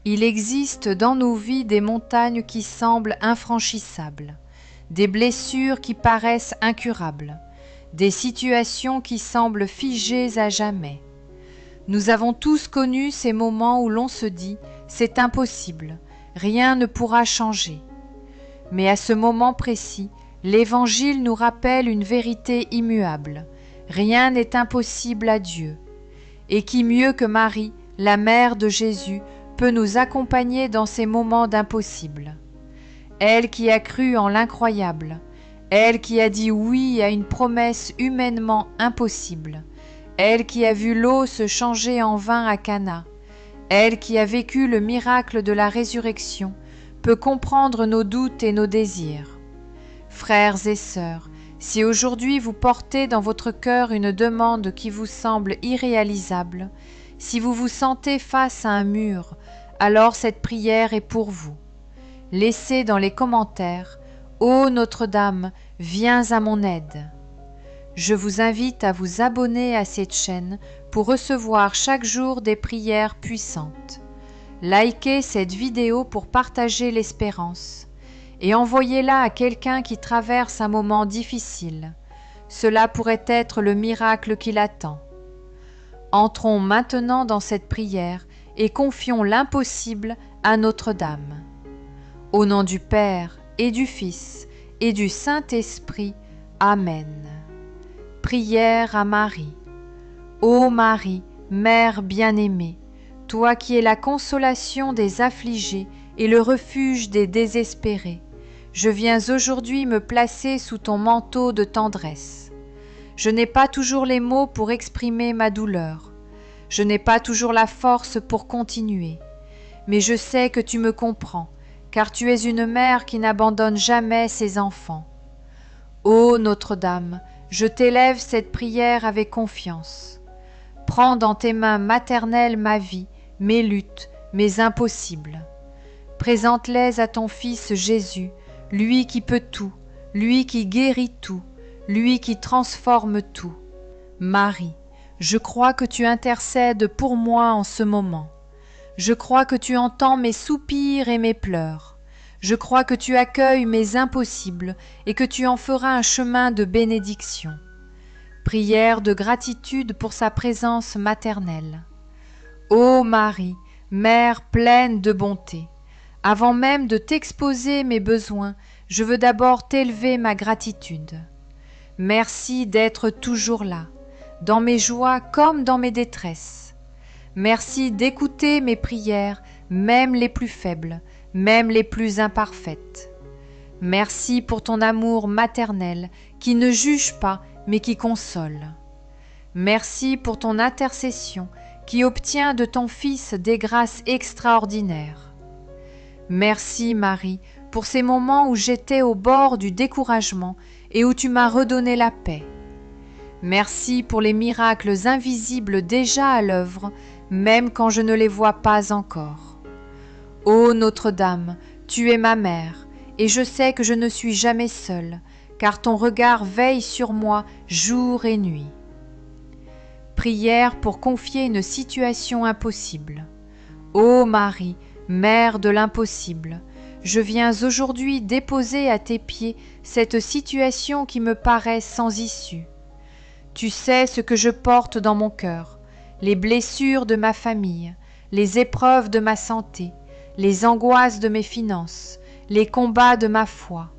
Il existe dans nos vies des montagnes qui semblent infranchissables, des blessures qui paraissent incurables, des situations qui semblent figées à jamais. Nous avons tous connu ces moments où l'on se dit « c'est impossible, rien ne pourra changer ». Mais à ce moment précis, l'Évangile nous rappelle une vérité immuable. Rien n'est impossible à Dieu. Et qui mieux que Marie, la mère de Jésus, peut nous accompagner dans ces moments d'impossible. Elle qui a cru en l'incroyable, elle qui a dit oui à une promesse humainement impossible, elle qui a vu l'eau se changer en vin à Cana, elle qui a vécu le miracle de la résurrection, peut comprendre nos doutes et nos désirs. Frères et sœurs, si aujourd'hui vous portez dans votre cœur une demande qui vous semble irréalisable, si vous vous sentez face à un mur, alors cette prière est pour vous. Laissez dans les commentaires « Ô Notre-Dame, viens à mon aide ». Je vous invite à vous abonner à cette chaîne pour recevoir chaque jour des prières puissantes. Likez cette vidéo pour partager l'espérance et envoyez-la à quelqu'un qui traverse un moment difficile. Cela pourrait être le miracle qui l'attend. Entrons maintenant dans cette prière et confions l'impossible à Notre-Dame. Au nom du Père et du Fils et du Saint-Esprit. Amen. Prière à Marie. Ô Marie, Mère bien-aimée, toi qui es la consolation des affligés et le refuge des désespérés, je viens aujourd'hui me placer sous ton manteau de tendresse. Je n'ai pas toujours les mots pour exprimer ma douleur. Je n'ai pas toujours la force pour continuer. Mais je sais que tu me comprends, car tu es une mère qui n'abandonne jamais ses enfants. Ô Notre-Dame, je t'élève cette prière avec confiance. Prends dans tes mains maternelles ma vie, mes luttes, mes impossibles. Présente-les à ton Fils Jésus, lui qui peut tout, lui qui guérit tout, lui qui transforme tout. Marie, je crois que tu intercèdes pour moi en ce moment. Je crois que tu entends mes soupirs et mes pleurs. Je crois que tu accueilles mes impossibles et que tu en feras un chemin de bénédiction. Prière de gratitude pour sa présence maternelle. Ô Marie, Mère pleine de bonté, avant même de t'exposer mes besoins, je veux d'abord t'élever ma gratitude. Merci d'être toujours là, dans mes joies comme dans mes détresses. Merci d'écouter mes prières, même les plus faibles, même les plus imparfaites. Merci pour ton amour maternel qui ne juge pas mais qui console. Merci pour ton intercession qui obtient de ton Fils des grâces extraordinaires. Merci Marie pour ces moments où j'étais au bord du découragement et où tu m'as redonné la paix. Merci pour les miracles invisibles déjà à l'œuvre, même quand je ne les vois pas encore. Ô Notre-Dame, tu es ma mère, et je sais que je ne suis jamais seule, car ton regard veille sur moi jour et nuit. Prière pour confier une situation impossible. Ô Marie, Mère de l'impossible, je viens aujourd'hui déposer à tes pieds cette situation qui me paraît sans issue. Tu sais ce que je porte dans mon cœur, les blessures de ma famille, les épreuves de ma santé, les angoisses de mes finances, les combats de ma foi.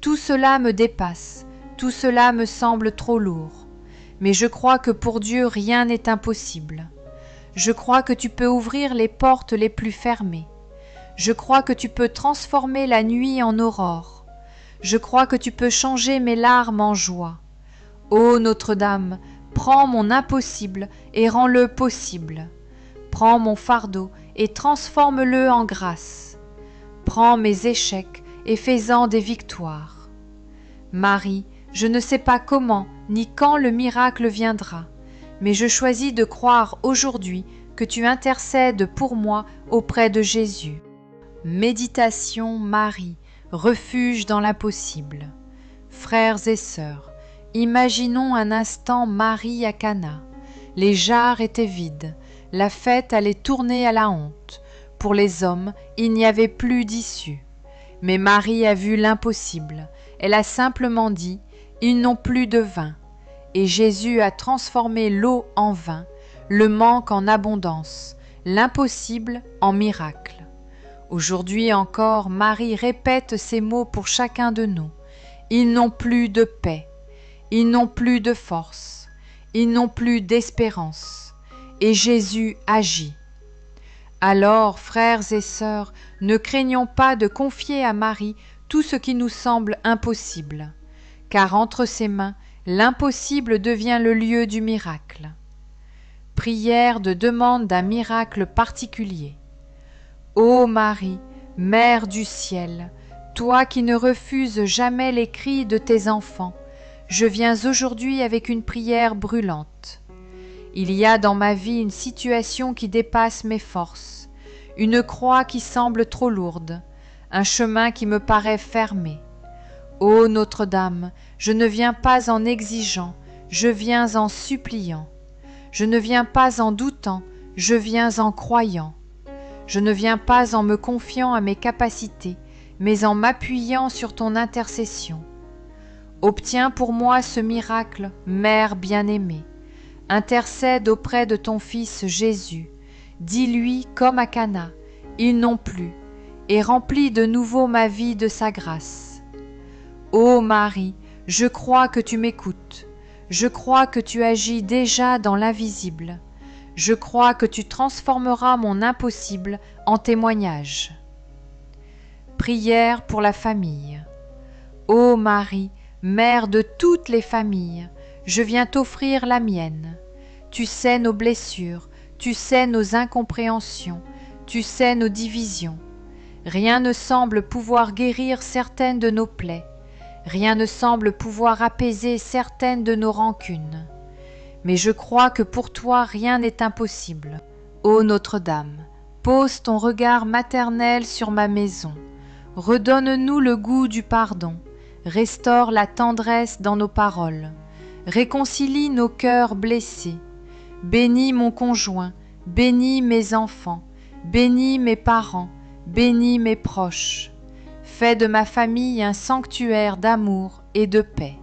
Tout cela me dépasse, tout cela me semble trop lourd. Mais je crois que pour Dieu rien n'est impossible. Je crois que tu peux ouvrir les portes les plus fermées. Je crois que tu peux transformer la nuit en aurore. Je crois que tu peux changer mes larmes en joie. Ô Notre-Dame, prends mon impossible et rends-le possible. Prends mon fardeau et transforme-le en grâce. Prends mes échecs et fais-en des victoires. Marie, je ne sais pas comment ni quand le miracle viendra, mais je choisis de croire aujourd'hui que tu intercèdes pour moi auprès de Jésus. Méditation Marie, refuge dans l'impossible. Frères et sœurs, imaginons un instant Marie à Cana. Les jarres étaient vides, la fête allait tourner à la honte. pour les hommes, il n'y avait plus d'issue. Mais Marie a vu l'impossible. Elle a simplement dit « Ils n'ont plus de vin ». Et Jésus a transformé l'eau en vin, le manque en abondance, l'impossible en miracle. Aujourd'hui encore, Marie répète ces mots pour chacun de nous. Ils n'ont plus de paix, ils n'ont plus de force, ils n'ont plus d'espérance. Et Jésus agit. Alors, frères et sœurs, ne craignons pas de confier à Marie tout ce qui nous semble impossible, car entre ses mains, l'impossible devient le lieu du miracle. Prière de demande d'un miracle particulier. Ô Marie, Mère du ciel, toi qui ne refuses jamais les cris de tes enfants, je viens aujourd'hui avec une prière brûlante. Il y a dans ma vie une situation qui dépasse mes forces, une croix qui semble trop lourde, un chemin qui me paraît fermé. Ô Notre-Dame, je ne viens pas en exigeant, je viens en suppliant. Je ne viens pas en doutant, je viens en croyant. Je ne viens pas en me confiant à mes capacités, mais en m'appuyant sur ton intercession. Obtiens pour moi ce miracle, Mère bien-aimée. Intercède auprès de ton Fils Jésus. Dis-lui comme à Cana, ils n'ont plus, et remplis de nouveau ma vie de sa grâce. Ô Marie, je crois que tu m'écoutes. Je crois que tu agis déjà dans l'invisible. Je crois que tu transformeras mon impossible en témoignage. Prière pour la famille. Ô Marie, Mère de toutes les familles, je viens t'offrir la mienne. Tu sais nos blessures, tu sais nos incompréhensions, tu sais nos divisions. Rien ne semble pouvoir guérir certaines de nos plaies. Rien ne semble pouvoir apaiser certaines de nos rancunes. Mais je crois que pour toi rien n'est impossible. Ô Notre-Dame, pose ton regard maternel sur ma maison. Redonne-nous le goût du pardon. Restaure la tendresse dans nos paroles. Réconcilie nos cœurs blessés. Bénis mon conjoint, bénis mes enfants, bénis mes parents, bénis mes proches. Fais de ma famille un sanctuaire d'amour et de paix.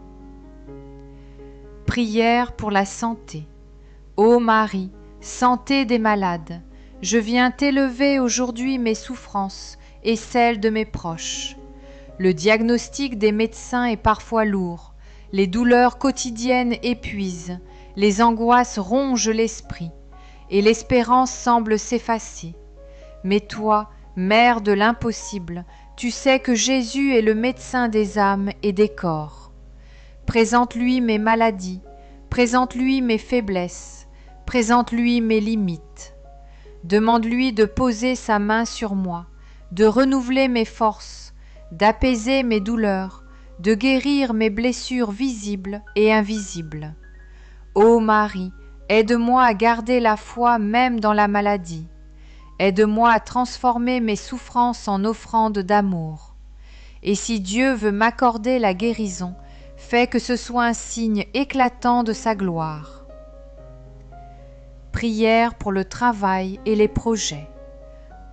Prière pour la santé. Ô Marie, santé des malades, je viens t'élever aujourd'hui mes souffrances et celles de mes proches. Le diagnostic des médecins est parfois lourd, les douleurs quotidiennes épuisent, les angoisses rongent l'esprit, et l'espérance semble s'effacer. Mais toi, Mère de l'impossible, tu sais que Jésus est le médecin des âmes et des corps. Présente-lui mes maladies, présente-lui mes faiblesses, présente-lui mes limites. Demande-lui de poser sa main sur moi, de renouveler mes forces, d'apaiser mes douleurs, de guérir mes blessures visibles et invisibles. Ô Marie, aide-moi à garder la foi même dans la maladie. Aide-moi à transformer mes souffrances en offrandes d'amour. Et si Dieu veut m'accorder la guérison, fais que ce soit un signe éclatant de sa gloire. Prière pour le travail et les projets.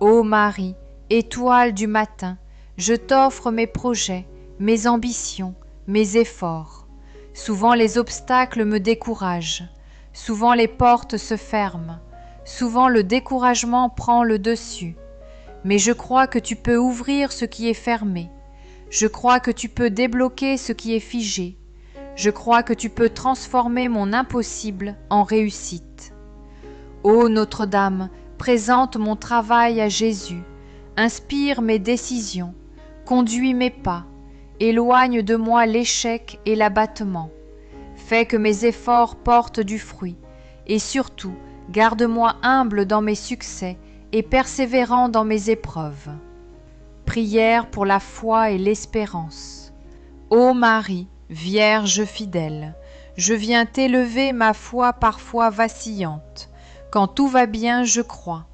Ô Marie, étoile du matin, je t'offre mes projets, mes ambitions, mes efforts. Souvent les obstacles me découragent, souvent les portes se ferment, souvent le découragement prend le dessus. Mais je crois que tu peux ouvrir ce qui est fermé. Je crois que tu peux débloquer ce qui est figé. Je crois que tu peux transformer mon impossible en réussite. Ô Notre-Dame, présente mon travail à Jésus, inspire mes décisions, conduis mes pas, éloigne de moi l'échec et l'abattement. Fais que mes efforts portent du fruit, et surtout, garde-moi humble dans mes succès et persévérant dans mes épreuves. Prière pour la foi et l'espérance. Ô Marie, Vierge fidèle, je viens t'élever ma foi parfois vacillante. Quand tout va bien, je crois,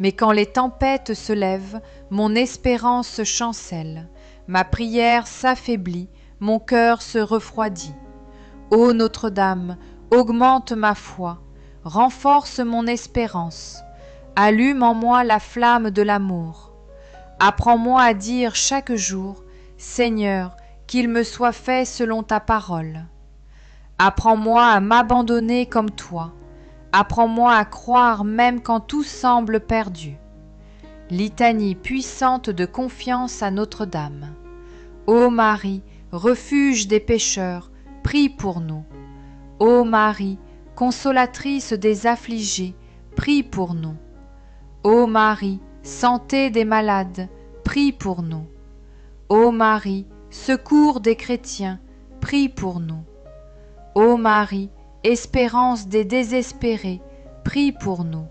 mais quand les tempêtes se lèvent, mon espérance chancelle, ma prière s'affaiblit, mon cœur se refroidit. Ô Notre-Dame, augmente ma foi, renforce mon espérance, Allume en moi la flamme de l'amour. Apprends-moi à dire chaque jour, Seigneur, qu'il me soit fait selon ta parole. Apprends-moi à m'abandonner comme toi. Apprends-moi à croire même quand tout semble perdu. Litanie puissante de confiance à Notre-Dame. Ô Marie, refuge des pécheurs, prie pour nous. Ô Marie, consolatrice des affligés, prie pour nous. Ô Marie, santé des malades, prie pour nous. Ô Marie, secours des chrétiens, prie pour nous. Ô Marie, espérance des désespérés, prie pour nous.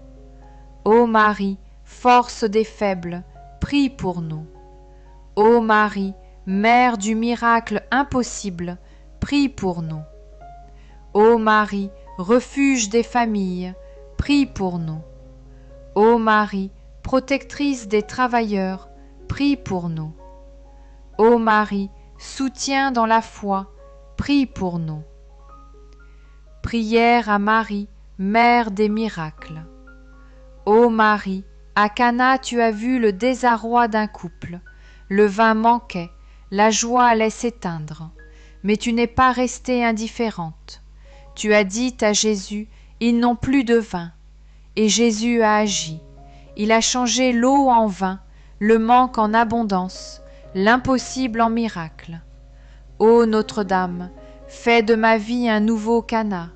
Ô Marie, force des faibles, prie pour nous. Ô Marie, Mère du miracle impossible, prie pour nous. Ô Marie, refuge des familles, prie pour nous. Ô Marie, protectrice des travailleurs, prie pour nous. Ô Marie, soutien dans la foi, prie pour nous. Prière à Marie, Mère des miracles. Ô Marie, à Cana tu as vu le désarroi d'un couple. Le vin manquait, la joie allait s'éteindre. Mais tu n'es pas restée indifférente. Tu as dit à Jésus, ils n'ont plus de vin. Et Jésus a agi. Il a changé l'eau en vin, le manque en abondance, l'impossible en miracle. Ô Notre-Dame, fais de ma vie un nouveau Cana.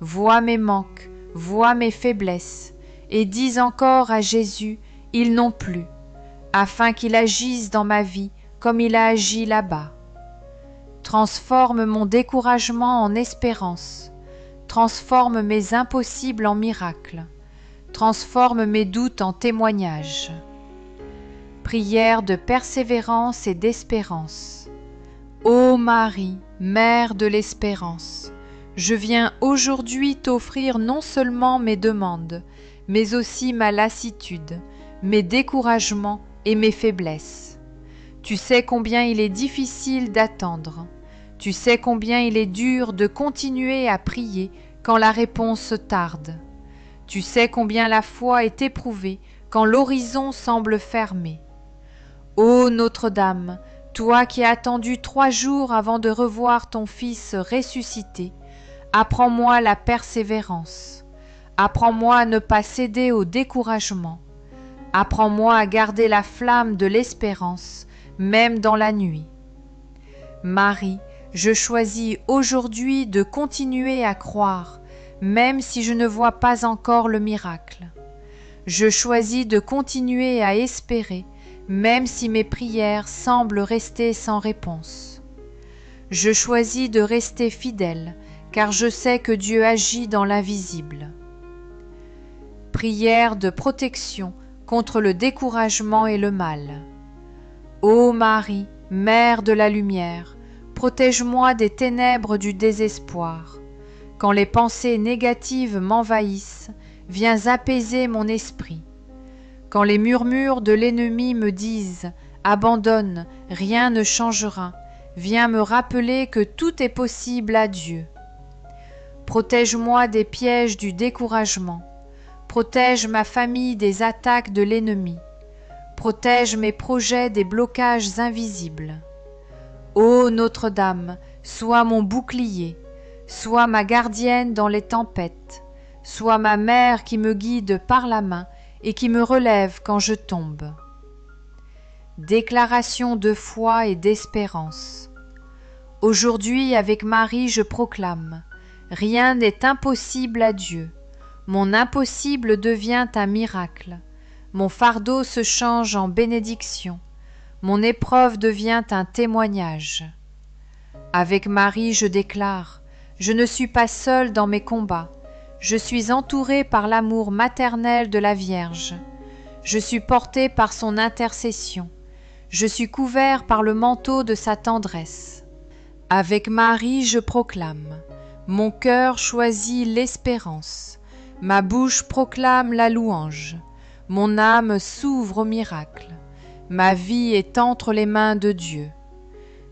Vois mes manques, vois mes faiblesses, et dis encore à Jésus, ils n'ont plus, afin qu'il agisse dans ma vie comme il a agi là-bas. Transforme mon découragement en espérance, transforme mes impossibles en miracles, transforme mes doutes en témoignages. Prière de persévérance et d'espérance. Ô Marie, Mère de l'espérance, je viens aujourd'hui t'offrir non seulement mes demandes, mais aussi ma lassitude, mes découragements et mes faiblesses. Tu sais combien il est difficile d'attendre. Tu sais combien il est dur de continuer à prier quand la réponse tarde. Tu sais combien la foi est éprouvée quand l'horizon semble fermé. Ô Notre-Dame, toi qui as attendu 3 jours avant de revoir ton Fils ressuscité, apprends-moi la persévérance. Apprends-moi à ne pas céder au découragement. Apprends-moi à garder la flamme de l'espérance, même dans la nuit. Marie, je choisis aujourd'hui de continuer à croire, même si je ne vois pas encore le miracle. Je choisis de continuer à espérer, même si mes prières semblent rester sans réponse. Je choisis de rester fidèle, car je sais que Dieu agit dans l'invisible. Prière de protection contre le découragement et le mal. Ô Marie, Mère de la lumière, protège-moi des ténèbres du désespoir. Quand les pensées négatives m'envahissent, viens apaiser mon esprit. Quand les murmures de l'ennemi me disent « Abandonne, rien ne changera », viens me rappeler que tout est possible à Dieu. Protège-moi des pièges du découragement. Protège ma famille des attaques de l'ennemi. Protège mes projets des blocages invisibles. Ô Notre-Dame, sois mon bouclier, sois ma gardienne dans les tempêtes, sois ma mère qui me guide par la main et qui me relève quand je tombe. Déclaration de foi et d'espérance. Aujourd'hui, avec Marie, je proclame, rien n'est impossible à Dieu. Mon impossible devient un miracle. Mon fardeau se change en bénédiction. Mon épreuve devient un témoignage. Avec Marie, je déclare, je ne suis pas seule dans mes combats. Je suis entourée par l'amour maternel de la Vierge. Je suis portée par son intercession. Je suis couvert par le manteau de sa tendresse. Avec Marie, je proclame, mon cœur choisit l'espérance. Ma bouche proclame la louange. Mon âme s'ouvre au miracle. Ma vie est entre les mains de Dieu.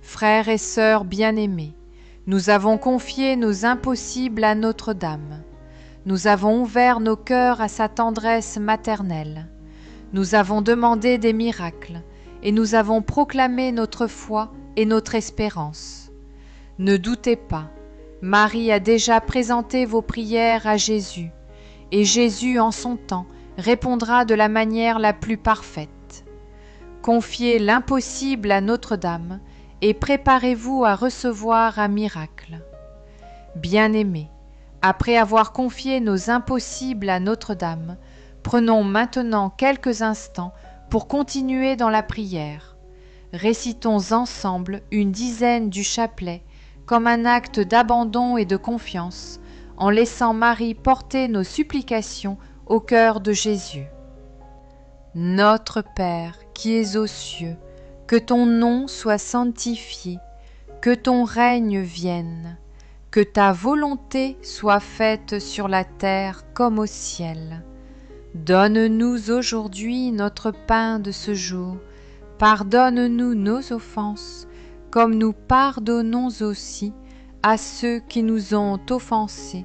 Frères et sœurs bien-aimés, nous avons confié nos impossibles à Notre-Dame. Nous avons ouvert nos cœurs à sa tendresse maternelle. Nous avons demandé des miracles et nous avons proclamé notre foi et notre espérance. Ne doutez pas, Marie a déjà présenté vos prières à Jésus, et Jésus, en son temps, répondra de la manière la plus parfaite. Confiez l'impossible à Notre-Dame et préparez-vous à recevoir un miracle. Bien-aimés, après avoir confié nos impossibles à Notre-Dame, prenons maintenant quelques instants pour continuer dans la prière. Récitons ensemble une dizaine du chapelet comme un acte d'abandon et de confiance, en laissant Marie porter nos supplications au cœur de Jésus. Notre Père qui es aux cieux, que ton nom soit sanctifié, que ton règne vienne, que ta volonté soit faite sur la terre comme au ciel. Donne-nous aujourd'hui notre pain de ce jour. Pardonne-nous nos offenses, comme nous pardonnons aussi à ceux qui nous ont offensés.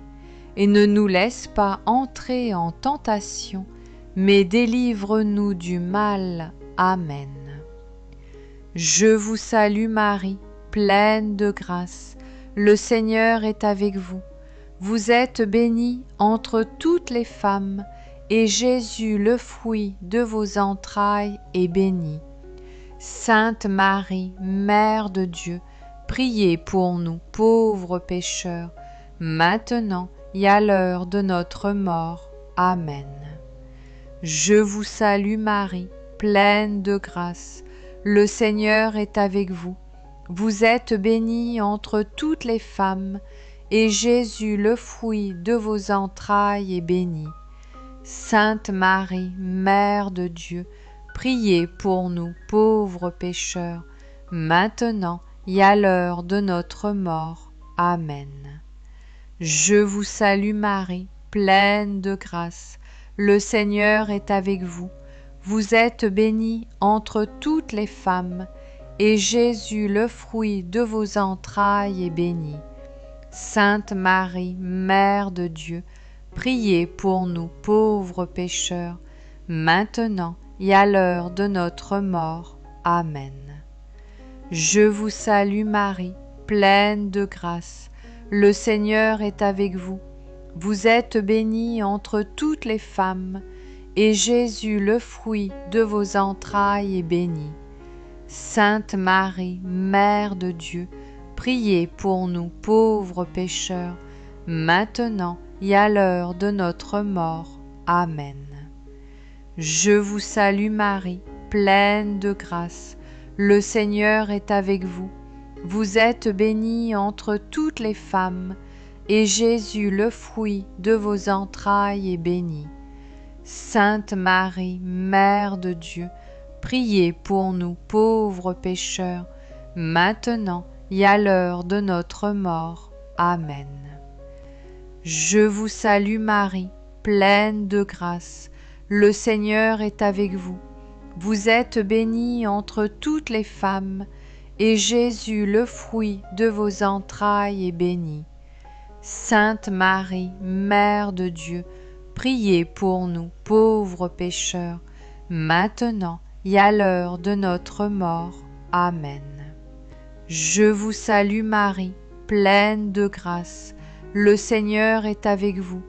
Et ne nous laisse pas entrer en tentation, mais délivre-nous du mal. Amen. Je vous salue Marie, pleine de grâce. Le Seigneur est avec vous. Vous êtes bénie entre toutes les femmes, et Jésus, le fruit de vos entrailles, est béni. Sainte Marie, Mère de Dieu, priez pour nous pauvres pécheurs, maintenant et à l'heure de notre mort. Amen. Je vous salue Marie, pleine de grâce. Le Seigneur est avec vous. Vous êtes bénie entre toutes les femmes, et Jésus, le fruit de vos entrailles, est béni. Sainte Marie, Mère de Dieu, priez pour nous pauvres pécheurs, maintenant et à l'heure de notre mort. Amen. Je vous salue Marie, pleine de grâce. Le Seigneur est avec vous. Vous êtes bénie entre toutes les femmes, et Jésus, le fruit de vos entrailles, est béni. Sainte Marie, Mère de Dieu, priez pour nous pauvres pécheurs, maintenant et à l'heure de notre mort. Amen. Je vous salue Marie, pleine de grâce. Le Seigneur est avec vous. Vous êtes bénie entre toutes les femmes, et Jésus, le fruit de vos entrailles, est béni. Sainte Marie, Mère de Dieu, priez pour nous pauvres pécheurs, maintenant et à l'heure de notre mort. Amen. Je vous salue Marie, pleine de grâce. Le Seigneur est avec vous. Vous êtes bénie entre toutes les femmes, et Jésus, le fruit de vos entrailles, est béni. Sainte Marie, Mère de Dieu, priez pour nous pauvres pécheurs, maintenant et à l'heure de notre mort. Amen. Je vous salue Marie, pleine de grâce. Le Seigneur est avec vous. Vous êtes bénie entre toutes les femmes, et Jésus, le fruit de vos entrailles, est béni. Sainte Marie, Mère de Dieu, priez pour nous pauvres pécheurs, maintenant et à l'heure de notre mort. Amen. Je vous salue Marie, pleine de grâce. Le Seigneur est avec vous.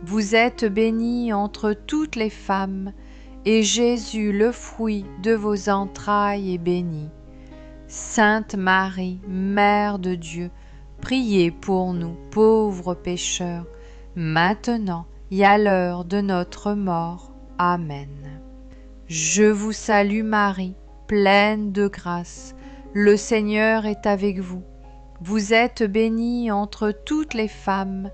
Vous êtes bénie entre toutes les femmes, et Jésus, le fruit de vos entrailles, est béni. Sainte Marie, Mère de Dieu, priez pour nous pauvres pécheurs, maintenant et à l'heure de notre mort. Amen. Je vous salue Marie, pleine de grâce. Le Seigneur est avec vous. Vous êtes bénie entre toutes les femmes,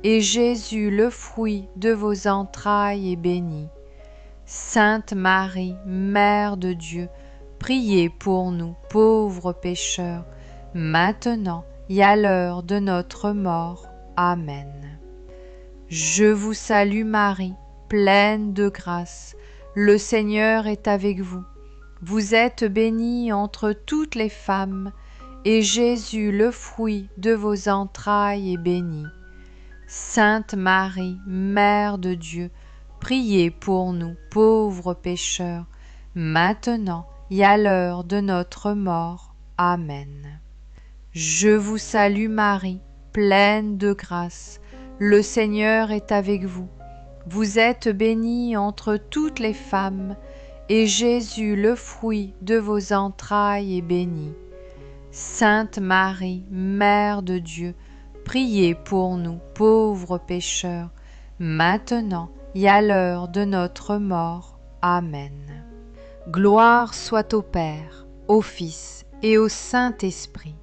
et Jésus, le fruit de vos entrailles, est béni. Sainte Marie, Mère de Dieu, priez pour nous pauvres pécheurs, maintenant et à l'heure de notre mort. Amen. Je vous salue Marie, pleine de grâce. Le Seigneur est avec vous. Vous êtes bénie entre toutes les femmes, et Jésus, le fruit de vos entrailles, est béni. Sainte Marie, Mère de Dieu, priez pour nous pauvres pécheurs, maintenant et à l'heure de notre mort. Amen. Je vous salue Marie, pleine de grâce, le Seigneur est avec vous. Vous êtes bénie entre toutes les femmes, et Jésus, le fruit de vos entrailles, est béni. Sainte Marie, Mère de Dieu, priez pour nous pauvres pécheurs, maintenant et à l'heure de notre mort. Amen. Gloire soit au Père, au Fils et au Saint-Esprit,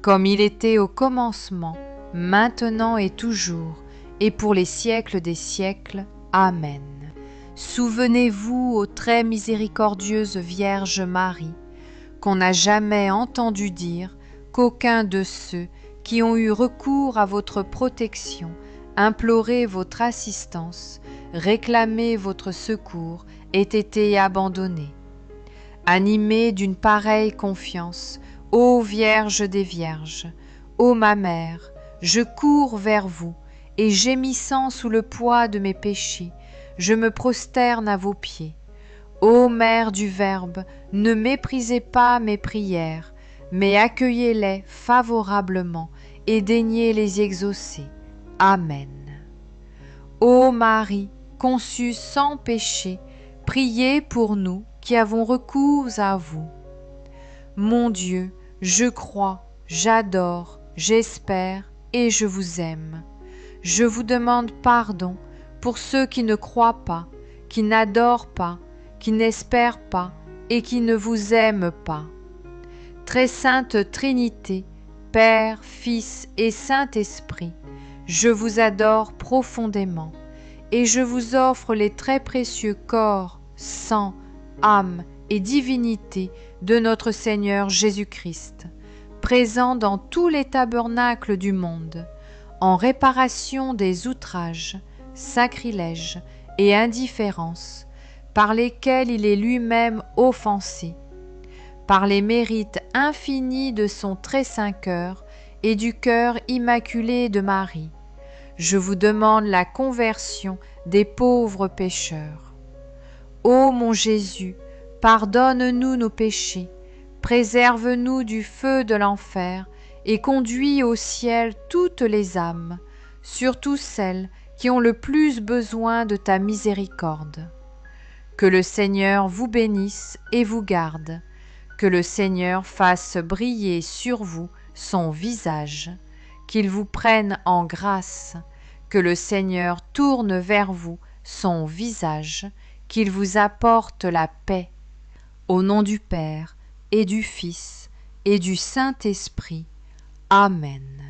comme il était au commencement, maintenant et toujours, et pour les siècles des siècles. Amen. Souvenez-vous, ô très miséricordieuse Vierge Marie, qu'on n'a jamais entendu dire qu'aucun de ceux qui ont eu recours à votre protection, imploré votre assistance, réclamé votre secours, ait été abandonné. Animée d'une pareille confiance, ô Vierge des Vierges, ô ma Mère, je cours vers vous, et gémissant sous le poids de mes péchés, je me prosterne à vos pieds. Ô Mère du Verbe, ne méprisez pas mes prières, mais accueillez-les favorablement et daignez les exaucer. Amen. Ô Marie, conçue sans péché, priez pour nous qui avons recours à vous. Mon Dieu, je crois, j'adore, j'espère et je vous aime. Je vous demande pardon pour ceux qui ne croient pas, qui n'adorent pas, qui n'espèrent pas et qui ne vous aiment pas. Très sainte Trinité, Père, Fils et Saint-Esprit, je vous adore profondément et je vous offre les très précieux corps, sang, âme et divinité de notre Seigneur Jésus-Christ, présent dans tous les tabernacles du monde, en réparation des outrages, sacrilèges et indifférences par lesquels il est lui-même offensé, par les mérites infinis de son très saint cœur et du cœur immaculé de Marie. Je vous demande la conversion des pauvres pécheurs. Ô mon Jésus, pardonne-nous nos péchés, préserve-nous du feu de l'enfer et conduis au ciel toutes les âmes, surtout celles qui ont le plus besoin de ta miséricorde. Que le Seigneur vous bénisse et vous garde, que le Seigneur fasse briller sur vous son visage, qu'il vous prenne en grâce, que le Seigneur tourne vers vous son visage, qu'il vous apporte la paix. Au nom du Père, et du Fils, et du Saint-Esprit. Amen.